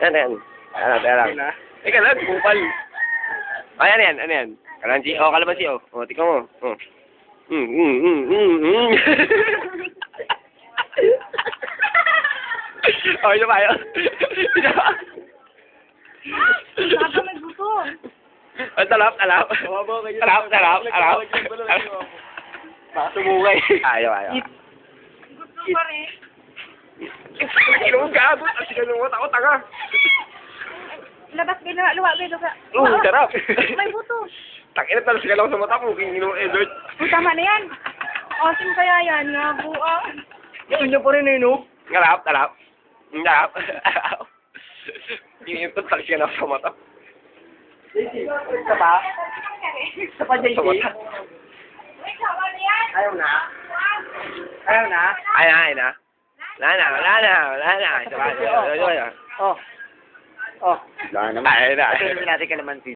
Yan, yan. Tara lang. Teka lang, kupal. Ay, ano yan? Kalansi, kalamansi, tika mo. Ito ba yun? Baka may gusto. Talap. Sumukay. Ayaw. Gusto pa rin. Ilong gago. Kasi ganun mo, takot tanga. Labas gila, luwa gila ka. Sarap. May buto. Takina talas ka lang sa mata mo. Kinginom Edward. Tama na yan. Asim kaya yan, nga buang. Gusto niya pa rin no? Talap. Yung talas ka lang sa mata. Isa pa? Isa pa, JJ? Sa mata. Ayaw na? Ay na. Wala na. Isa pa. Oh. Wala naman. Ay na. Ito natin kalamansi.